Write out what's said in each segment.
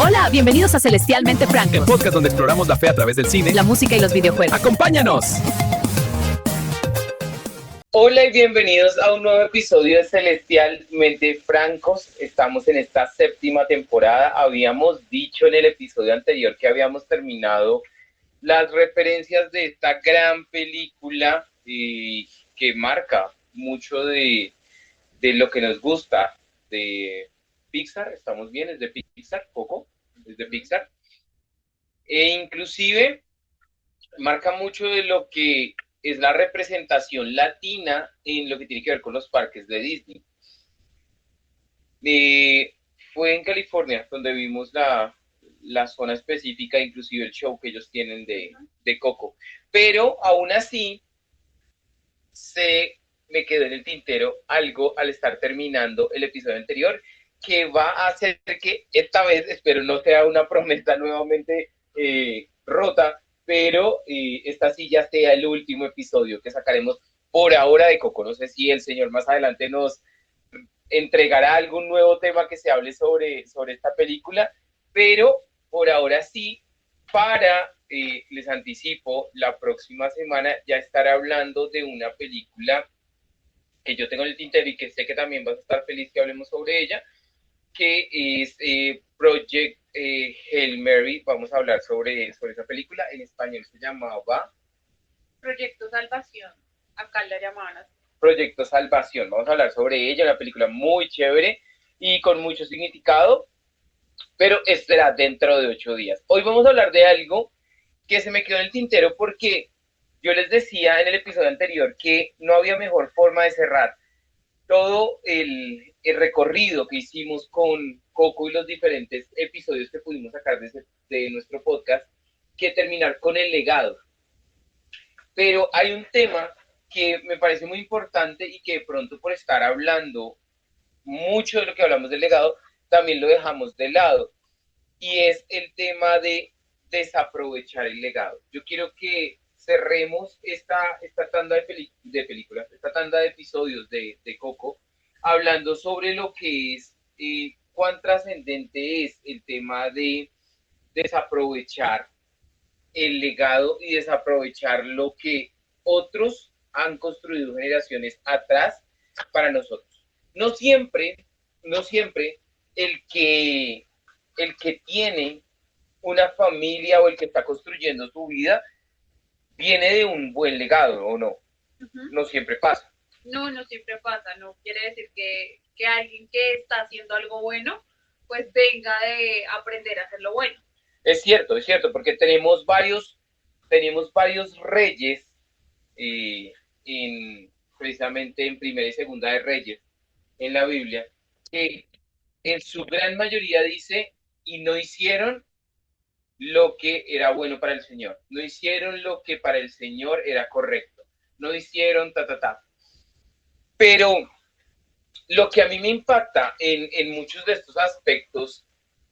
Hola, bienvenidos a Celestialmente El Francos, podcast donde exploramos la fe a través del cine. la música y los videojuegos. ¡Acompáñanos! Hola y bienvenidos a un nuevo episodio de Celestialmente Francos. Estamos en esta séptima temporada. Habíamos dicho en el episodio anterior que habíamos terminado las referencias de esta gran película que marca mucho de lo que nos gusta de Pixar. ¿Estamos bien? ¿Es de Pixar? ¿Coco? ¿Es de Pixar? E inclusive marca mucho de lo que es la representación latina en lo que tiene que ver con los parques de Disney. Fue en California donde vimos la zona específica, inclusive el show que ellos tienen de Coco. Pero aún así, se me quedó en el tintero algo al estar terminando el episodio anterior, que va a hacer que esta vez, espero no sea una promesa nuevamente rota, pero esta sí ya sea el último episodio que sacaremos por ahora de Coco. No sé si el señor más adelante nos entregará algún nuevo tema que se hable sobre esta película, pero por ahora sí, les anticipo, la próxima semana ya estaré hablando de una película que yo tengo en el tintero y que sé que también vas a estar feliz que hablemos sobre ella, que es Project Hail Mary. Vamos a hablar sobre esa película. En español se llamaba Proyecto Salvación, acá la llamaban así. Proyecto Salvación. Vamos a hablar sobre ella, una película muy chévere y con mucho significado, pero será dentro de 8 días. Hoy vamos a hablar de algo que se me quedó en el tintero porque yo les decía en el episodio anterior que no había mejor forma de cerrar todo el recorrido que hicimos con Coco y los diferentes episodios que pudimos sacar de nuestro podcast que terminar con el legado. Pero hay un tema que me parece muy importante y que de pronto por estar hablando mucho de lo que hablamos del legado, también lo dejamos de lado. Y es el tema de desaprovechar el legado. Yo quiero que cerremos esta tanda de películas, esta tanda de episodios de Coco, hablando sobre lo que es, cuán trascendente es el tema de desaprovechar el legado y desaprovechar lo que otros han construido generaciones atrás para nosotros. No siempre el que tiene una familia o el que está construyendo su vida viene de un buen legado, ¿o no? No siempre pasa. No siempre pasa, no quiere decir que alguien que está haciendo algo bueno, pues venga de aprender a hacerlo bueno. Es cierto, porque tenemos varios reyes precisamente en Primera y Segunda de Reyes en la Biblia, que en su gran mayoría dice, y no hicieron lo que era bueno para el Señor, no hicieron lo que para el Señor era correcto, no hicieron Pero lo que a mí me impacta en muchos de estos aspectos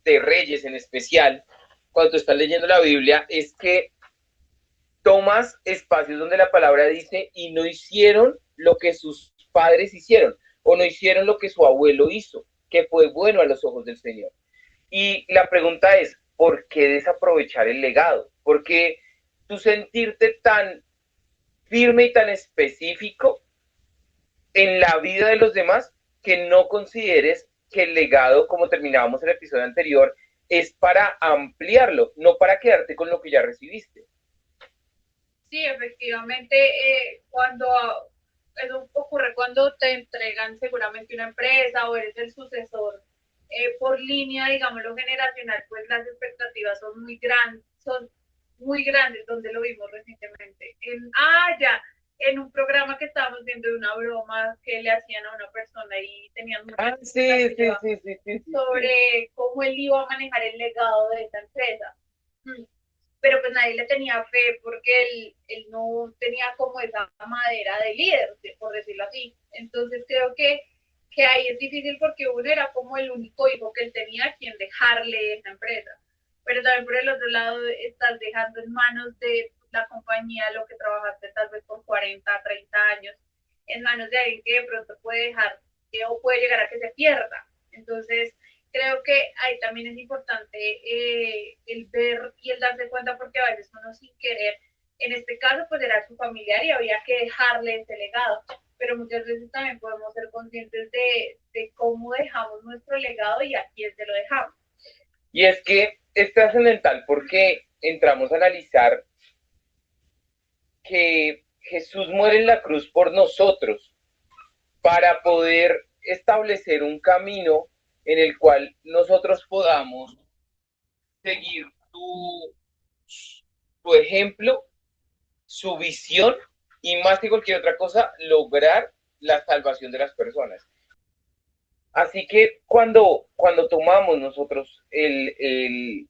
de reyes en especial, cuando estás leyendo la Biblia, es que tomas espacios donde la palabra dice y no hicieron lo que sus padres hicieron o no hicieron lo que su abuelo hizo, que fue bueno a los ojos del Señor. Y la pregunta es, ¿por qué desaprovechar el legado? ¿Por qué tú sentirte tan firme y tan específico en la vida de los demás que no consideres que el legado, como terminábamos el episodio anterior, es para ampliarlo, no para quedarte con lo que ya recibiste? Sí, efectivamente, cuando eso ocurre cuando te entregan seguramente una empresa o eres el sucesor por línea, digámoslo, generacional, pues las expectativas son muy grandes, donde lo vimos recientemente. En un programa que estábamos viendo de una broma que le hacían a una persona y tenían muchas sí. sobre cómo él iba a manejar el legado de esa empresa. Pero pues nadie le tenía fe porque él no tenía como esa madera de líder, por decirlo así. Entonces creo que ahí es difícil porque uno era como el único hijo que él tenía a quien dejarle esa empresa. Pero también por el otro lado estás dejando en manos de la compañía lo que trabajaste tal vez por 40, 30 años, en manos de alguien que de pronto puede dejar o puede llegar a que se pierda. Entonces creo que ahí también es importante el ver y el darse cuenta, porque a veces uno sin querer, en este caso pues era su familiar y había que dejarle ese legado, pero muchas veces también podemos ser conscientes de cómo dejamos nuestro legado y a quién se lo dejamos. Y es que es trascendental porque entramos a analizar que Jesús muere en la cruz por nosotros para poder establecer un camino en el cual nosotros podamos seguir su ejemplo, su visión y más que cualquier otra cosa, lograr la salvación de las personas. Así que cuando tomamos nosotros el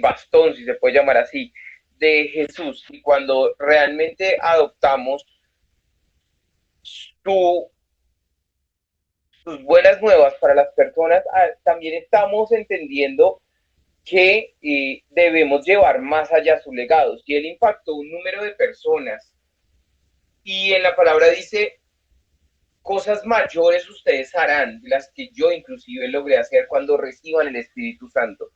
bastón, si se puede llamar así, de Jesús y cuando realmente adoptamos su, sus buenas nuevas para las personas, también estamos entendiendo que debemos llevar más allá su legado. Si él impactó un número de personas y en la palabra dice, cosas mayores ustedes harán, las que yo inclusive logré hacer cuando reciban el Espíritu Santo.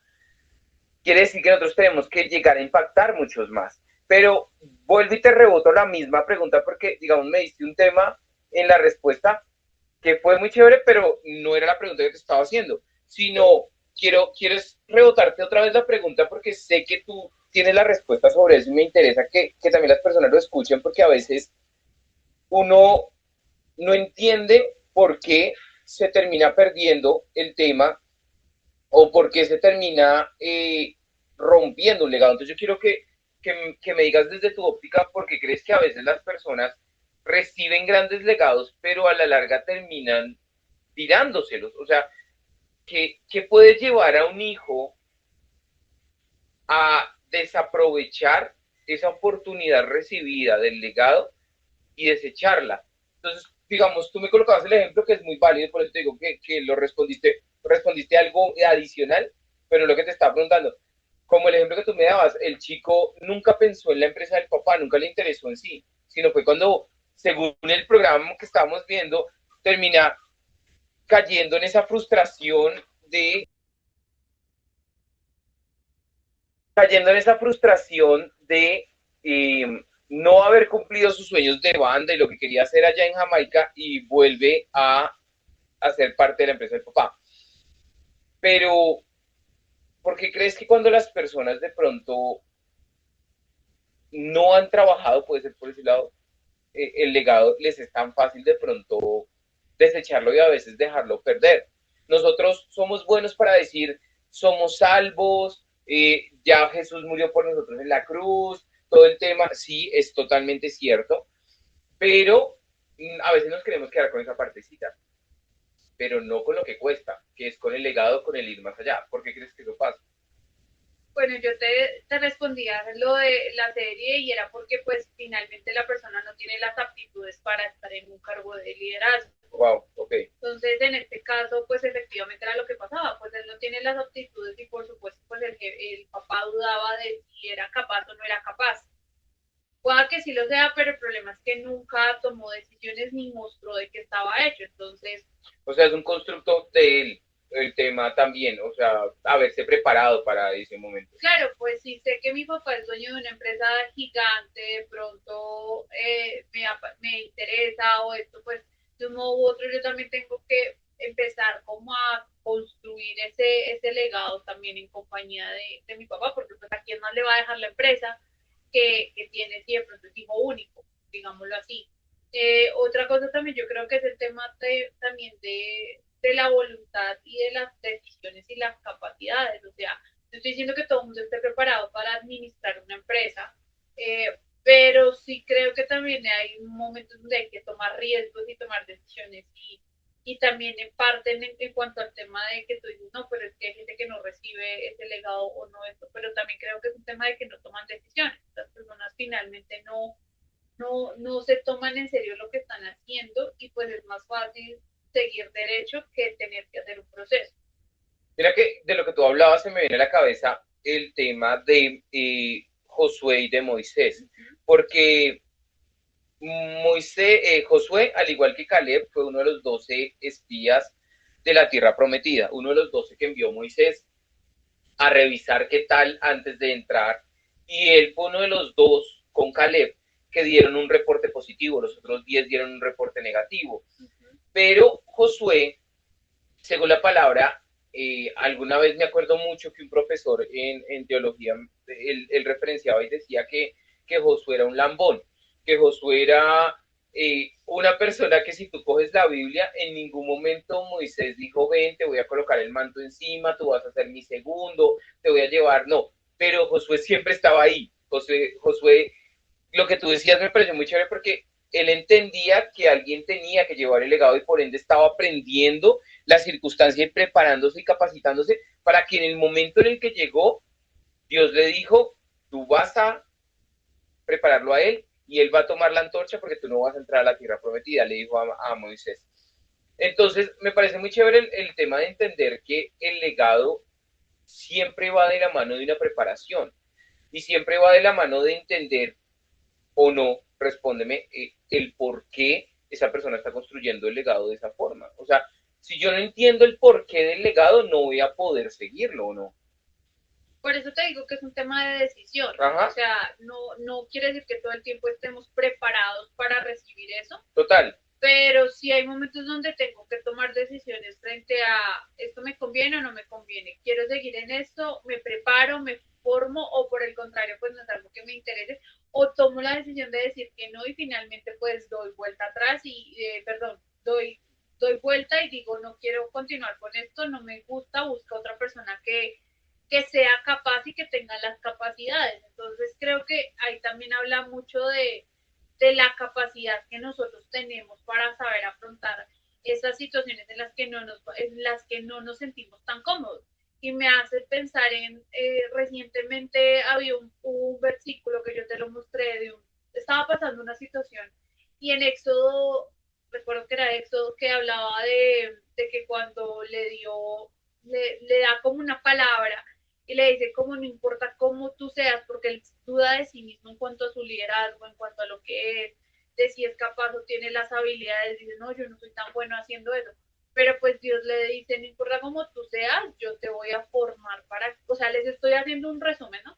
Quiere decir que nosotros tenemos que llegar a impactar muchos más. Pero vuelvo y te reboto la misma pregunta porque, digamos, me diste un tema en la respuesta que fue muy chévere, pero no era la pregunta que te estaba haciendo, sino quiero rebotarte otra vez la pregunta porque sé que tú tienes la respuesta sobre eso y me interesa que también las personas lo escuchen porque a veces uno no entiende por qué se termina perdiendo el tema o por qué se termina rompiendo un legado. Entonces yo quiero que me digas desde tu óptica por qué crees que a veces las personas reciben grandes legados, pero a la larga terminan tirándoselos. O sea, ¿qué puede llevar a un hijo a desaprovechar esa oportunidad recibida del legado y desecharla? Entonces, digamos, tú me colocabas el ejemplo que es muy válido, por eso te digo que lo respondiste algo adicional, pero lo que te estaba preguntando, como el ejemplo que tú me dabas, el chico nunca pensó en la empresa del papá, nunca le interesó en sí, sino fue cuando, según el programa que estábamos viendo, termina cayendo en esa frustración de no haber cumplido sus sueños de banda y lo que quería hacer allá en Jamaica y vuelve a ser parte de la empresa del papá. Pero, ¿por qué crees que cuando las personas de pronto no han trabajado, puede ser por ese lado, el legado les es tan fácil de pronto desecharlo y a veces dejarlo perder? Nosotros somos buenos para decir, somos salvos, ya Jesús murió por nosotros en la cruz, todo el tema, sí, es totalmente cierto, pero a veces nos queremos quedar con esa partecita, pero no con lo que cuesta, que es con el legado, con el ir más allá. ¿Por qué crees que eso pasa? Bueno, yo te respondía lo de la serie y era porque pues finalmente la persona no tiene las aptitudes para estar en un cargo de liderazgo. Wow, ok. Entonces, en este caso, pues efectivamente era lo que pasaba, pues él no tiene las aptitudes y por supuesto, pues el papá dudaba de si era capaz o no era capaz. Pueda que sí lo sea, pero el problema es que nunca tomó decisiones ni mostró de qué estaba hecho. Entonces, o sea, es un constructo de él, el tema también, o sea, haberse preparado para ese momento. Claro, pues si sé que mi papá es dueño de una empresa gigante, de pronto me interesa o esto, pues de un modo u otro yo también tengo que empezar como a construir ese legado también en compañía de mi papá, porque pues a quién más le va a dejar la empresa que tiene siempre un hijo único, digámoslo así. Otra cosa también yo creo que es el tema también de la voluntad y de las decisiones y las capacidades, o sea, no estoy diciendo que todo el mundo esté preparado para administrar una empresa, pero sí creo que también hay momentos donde hay que tomar riesgos y tomar decisiones y también en parte en cuanto al tema de que tú dices, no, pero es que hay gente que no recibe ese legado o no esto, pero también creo que es un tema de que no toman decisiones. Las personas finalmente no se toman en serio lo que están haciendo y pues es más fácil seguir derecho que tener que hacer un proceso. Mira que de lo que tú hablabas se me viene a la cabeza el tema de Josué y de Moisés, porque Josué, al igual que Caleb, fue uno de los 12 espías de la tierra prometida, uno de los 12 que envió Moisés a revisar qué tal antes de entrar, y él fue uno de los 2 con Caleb que dieron un reporte positivo, los otros 10 dieron un reporte negativo. Pero Josué, según la palabra, alguna vez me acuerdo mucho que un profesor en teología, él referenciaba y decía que Josué era un lambón, que Josué era una persona que si tú coges la Biblia, en ningún momento Moisés dijo, ven, te voy a colocar el manto encima, tú vas a ser mi segundo, te voy a llevar, no, pero Josué siempre estaba ahí. Josué, lo que tú decías me pareció muy chévere porque él entendía que alguien tenía que llevar el legado y por ende estaba aprendiendo la circunstancia y preparándose y capacitándose para que en el momento en el que llegó, Dios le dijo, tú vas a prepararlo a él y él va a tomar la antorcha porque tú no vas a entrar a la tierra prometida, le dijo a Moisés. Entonces, me parece muy chévere el tema de entender que el legado siempre va de la mano de una preparación y siempre va de la mano de entender o no, respóndeme, el por qué esa persona está construyendo el legado de esa forma. O sea, si yo no entiendo el porqué del legado, no voy a poder seguirlo, ¿o no? Por eso te digo que es un tema de decisión. Ajá. O sea, no quiere decir que todo el tiempo estemos preparados para recibir eso. Total. Pero sí hay momentos donde tengo que tomar decisiones frente a esto me conviene o no me conviene. Quiero seguir en esto, me preparo, me formo o por el contrario, pues no es algo que me interese o tomo la decisión de decir que no y finalmente pues doy vuelta atrás y, doy vuelta y digo no quiero continuar con esto, no me gusta, busca otra persona que sea capaz y que tenga las capacidades. Entonces creo que ahí también habla mucho de la capacidad que nosotros tenemos para saber afrontar esas situaciones en las que no nos sentimos tan cómodos. Y me hace pensar en, recientemente había un versículo que yo te lo mostré, estaba pasando una situación y en Éxodo, recuerdo que era Éxodo, que hablaba de que cuando le da como una palabra y le dice como no importa cómo tú seas, porque él duda de sí mismo en cuanto a su liderazgo, en cuanto a lo que es, de si es capaz o tiene las habilidades, dice, no, yo no soy tan bueno haciendo eso. Pero pues Dios le dice, no importa cómo tú seas, yo te voy a formar para, o sea, les estoy haciendo un resumen, ¿no?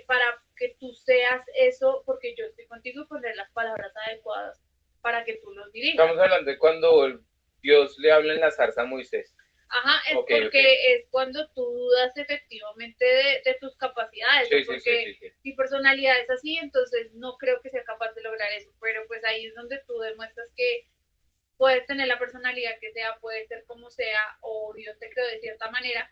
Para que tú seas eso, porque yo estoy contigo y poner las palabras adecuadas para que tú los dirijas. Estamos hablando de cuando Dios le habla en la zarza a Moisés. Ajá, es porque es cuando tú dudas efectivamente de tus capacidades, sí, porque sí. mi personalidad es así, entonces no creo que sea capaz de lograr eso, pero pues ahí es donde tú demuestras que puedes tener la personalidad que sea, puede ser como sea, o Dios te creó de cierta manera,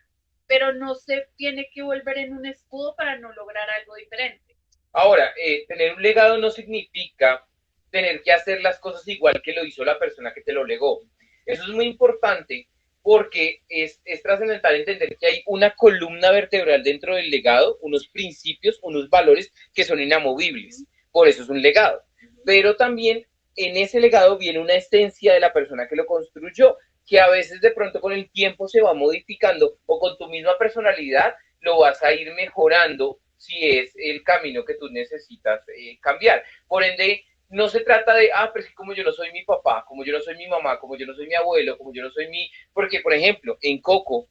pero no se tiene que volver en un escudo para no lograr algo diferente. Ahora, tener un legado no significa tener que hacer las cosas igual que lo hizo la persona que te lo legó. Eso es muy importante porque es trascendental entender que hay una columna vertebral dentro del legado, unos principios, unos valores que son inamovibles. Por eso es un legado. Pero también en ese legado viene una esencia de la persona que lo construyó, que a veces de pronto con el tiempo se va modificando o con tu misma personalidad lo vas a ir mejorando si es el camino que tú necesitas cambiar. Por ende, no se trata de, pero es que como yo no soy mi papá, como yo no soy mi mamá, como yo no soy mi abuelo, como yo no soy mi... Porque, por ejemplo, en Coco,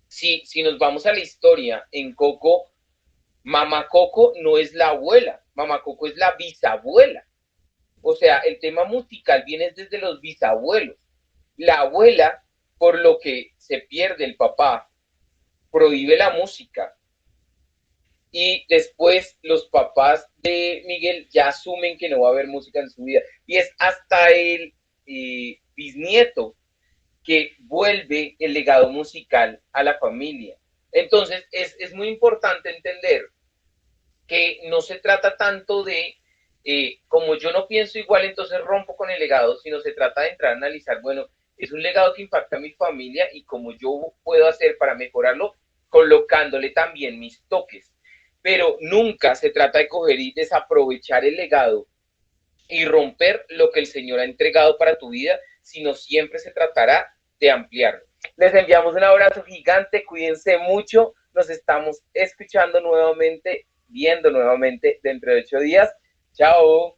si nos vamos a la historia, en Coco, mamá Coco no es la abuela, mamá Coco es la bisabuela. O sea, el tema musical viene desde los bisabuelos. La abuela, por lo que se pierde el papá, prohíbe la música. Y después los papás de Miguel ya asumen que no va a haber música en su vida. Y es hasta el bisnieto que vuelve el legado musical a la familia. Entonces es muy importante entender que no se trata tanto de como yo no pienso igual, entonces rompo con el legado, sino se trata de entrar a analizar, bueno, es un legado que impacta a mi familia y como yo puedo hacer para mejorarlo, colocándole también mis toques. Pero nunca se trata de coger y desaprovechar el legado y romper lo que el Señor ha entregado para tu vida, sino siempre se tratará de ampliarlo. Les enviamos un abrazo gigante, cuídense mucho, nos estamos escuchando nuevamente, viendo nuevamente dentro de 8 días. Chao.